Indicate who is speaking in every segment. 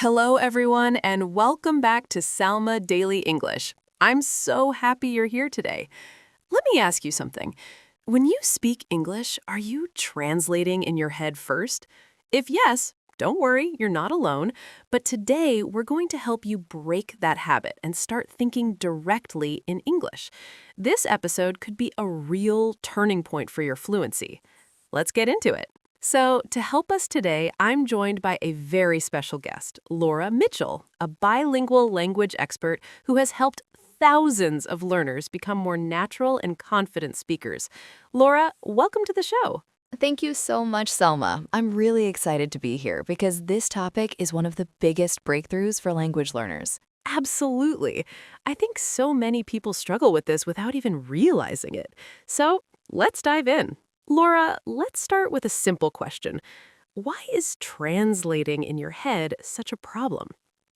Speaker 1: Hello, everyone, and welcome back to Salma Daily English. I'm so happy you're here today. Let me ask you something. When you speak English, are you translating in your head first? If yes, don't worry, you're not alone. But today, we're going to help you break that habit and start thinking directly in English. This episode could be a real turning point for your fluency. Let's get into it. So, to help us today, I'm joined by a very special guest, Laura Mitchell, a bilingual language expert who has helped thousands of learners become more natural and confident speakers. Laura, welcome to the show.
Speaker 2: Thank you so much, Selma. I'm really excited to be here because this topic is one of the biggest breakthroughs for language learners.
Speaker 1: Absolutely. I think so many people struggle with this without even realizing it. So, let's dive in. Laura, let's start with a simple question. Why is translating in your head such a problem?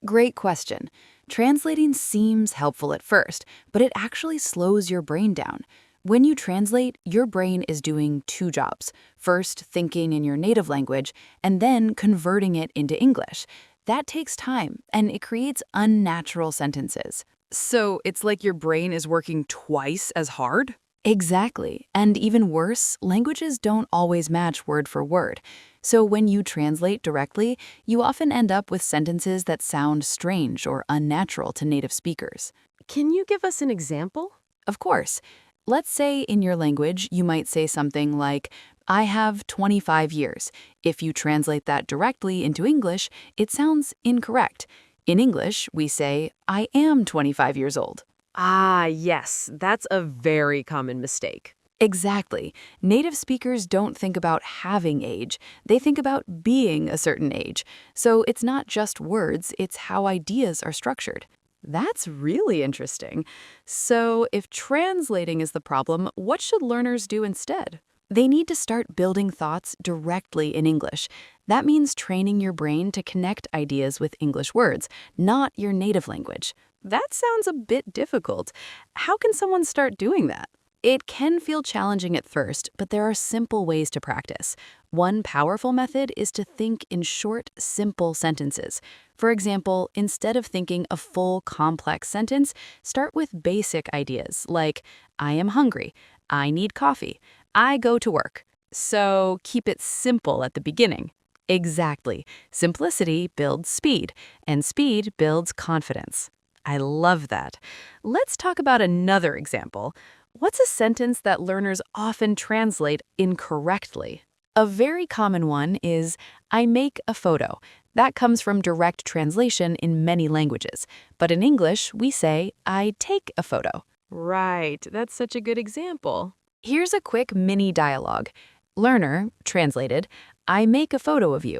Speaker 2: Great question. Translating seems helpful at first, but it actually slows your brain down. When you translate, your brain is doing two jobs. First, thinking in your native language, and then converting it into English. That takes time, and it creates unnatural sentences.
Speaker 1: So, it's like your brain is working twice as hard?
Speaker 2: Exactly. And even worse, languages don't always match word for word. So when you translate directly, you often end up with sentences that sound strange or unnatural to native speakers.
Speaker 1: Can you give us an example?
Speaker 2: Of course. Let's say in your language, you might say something like, I have 25 years. If you translate that directly into English, it sounds incorrect. In English, we say, I am 25 years old.
Speaker 1: Ah, yes, that's a very common mistake.
Speaker 2: Exactly. Native speakers don't think about having age. They think about being a certain age. So it's not just words, it's how ideas are structured.
Speaker 1: That's really interesting. So if translating is the problem, what should learners do instead?
Speaker 2: They need to start building thoughts directly in English. That means training your brain to connect ideas with English words, not your native language.
Speaker 1: That sounds a bit difficult. How can someone start doing that?
Speaker 2: It can feel challenging at first, but there are simple ways to practice. One powerful method is to think in short, simple sentences. For example, instead of thinking a full, complex sentence, start with basic ideas like, I am hungry, I need coffee, I go to work.
Speaker 1: So keep it simple at the beginning.
Speaker 2: Exactly. Simplicity builds speed, and speed builds confidence.
Speaker 1: I love that. Let's talk about another example. What's a sentence that learners often translate incorrectly?
Speaker 2: A very common one is, I make a photo. That comes from direct translation in many languages. But in English, we say, I take a photo.
Speaker 1: Right, that's such a good example.
Speaker 2: Here's a quick mini dialogue. Learner, translated, I make a photo of you.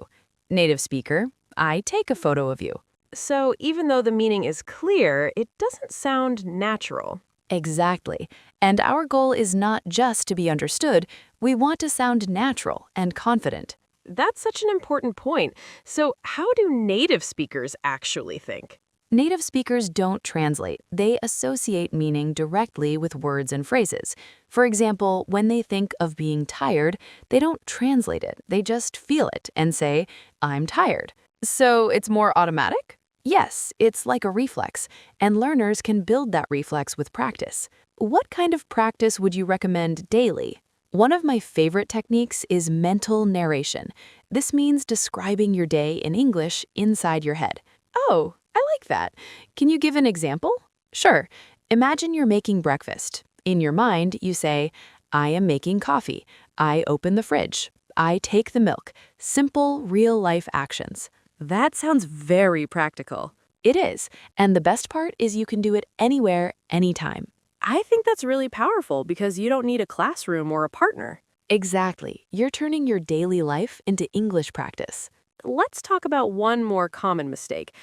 Speaker 2: Native speaker, I take a photo of you.
Speaker 1: So even though the meaning is clear, it doesn't sound natural.
Speaker 2: Exactly. And our goal is not just to be understood, we want to sound natural and confident.
Speaker 1: That's such an important point. So how do native speakers actually think?
Speaker 2: Native speakers don't translate. They associate meaning directly with words and phrases. For example, when they think of being tired, they don't translate it. They just feel it and say, I'm tired.
Speaker 1: So it's more automatic?
Speaker 2: Yes, it's like a reflex, and learners can build that reflex with practice. What kind of practice would you recommend daily? One of my favorite techniques is mental narration. This means describing your day in English inside your head.
Speaker 1: Oh, I like that. Can you give an example?
Speaker 2: Sure. Imagine you're making breakfast. In your mind, you say, I am making coffee. I open the fridge. I take the milk. Simple, real-life actions.
Speaker 1: That sounds very practical.
Speaker 2: It is, and the best part is you can do it anywhere, anytime.
Speaker 1: I think that's really powerful because you don't need a classroom or a partner.
Speaker 2: Exactly. You're turning your daily life into English practice.
Speaker 1: Let's talk about one more common mistake.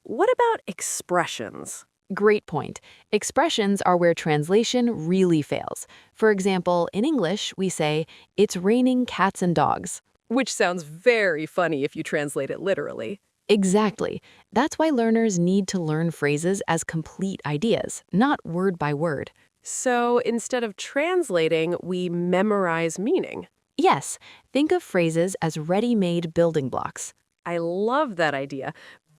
Speaker 1: What about expressions?
Speaker 2: Great point. Expressions are where translation really fails. For example, in English, we say, it's raining cats and dogs.
Speaker 1: Which sounds very funny if you translate it literally.
Speaker 2: Exactly. That's why learners need to learn phrases as complete ideas, not word by word.
Speaker 1: So instead of translating, we memorize meaning.
Speaker 2: Yes, think of phrases as ready-made building blocks.
Speaker 1: I love that idea.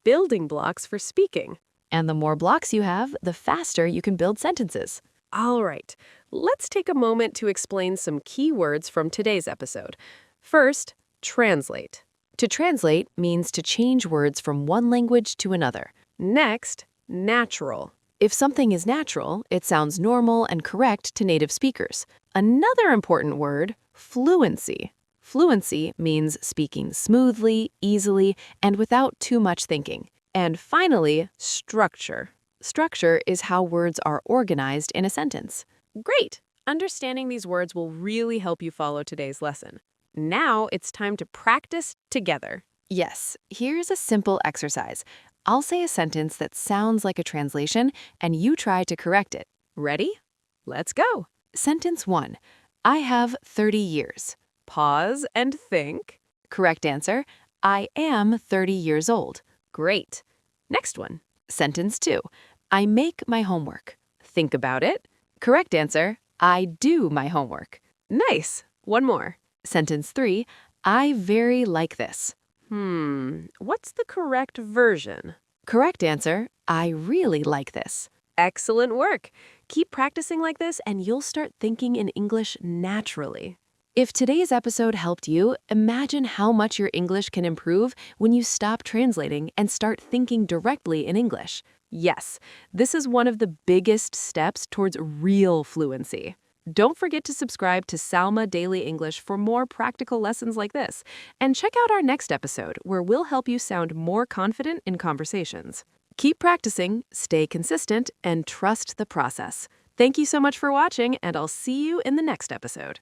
Speaker 1: building blocks for speaking.
Speaker 2: And the more blocks you have, the faster you can build sentences.
Speaker 1: All right, let's take a moment to explain some key words from today's episode. First, translate.
Speaker 2: To translate means to change words from one language to another.
Speaker 1: Next, natural.
Speaker 2: If something is natural, it sounds normal and correct to native speakers. Another important word, fluency. Fluency means speaking smoothly, easily, and without too much thinking. And finally,
Speaker 1: Structure.
Speaker 2: structure is how words are organized in a sentence.
Speaker 1: Great! Understanding these words will really help you follow today's lesson. Now it's time to practice together.
Speaker 2: Yes, here's a simple exercise. I'll say a sentence that sounds like a translation, and you try to correct it.
Speaker 1: Ready? Let's go.
Speaker 2: Sentence 1. I have 30 years.
Speaker 1: Pause and think.
Speaker 2: Correct answer. I am 30 years old.
Speaker 1: Great. Next one.
Speaker 2: Sentence 2. I make my homework.
Speaker 1: Think about it.
Speaker 2: Correct answer. I do my homework.
Speaker 1: Nice. One more.
Speaker 2: Sentence 3. I very like this.
Speaker 1: What's the correct version?
Speaker 2: Correct answer. I really like this.
Speaker 1: Excellent work. Keep practicing like this and you'll start thinking in English naturally.
Speaker 2: If today's episode helped you, imagine how much your English can improve when you stop translating and start thinking directly in English.
Speaker 1: Yes, this is one of the biggest steps towards real fluency. Don't forget to subscribe to Salma Daily English for more practical lessons like this. And check out our next episode where we'll help you sound more confident in conversations. Keep practicing, stay consistent, and trust the process. Thank you so much for watching, and I'll see you in the next episode.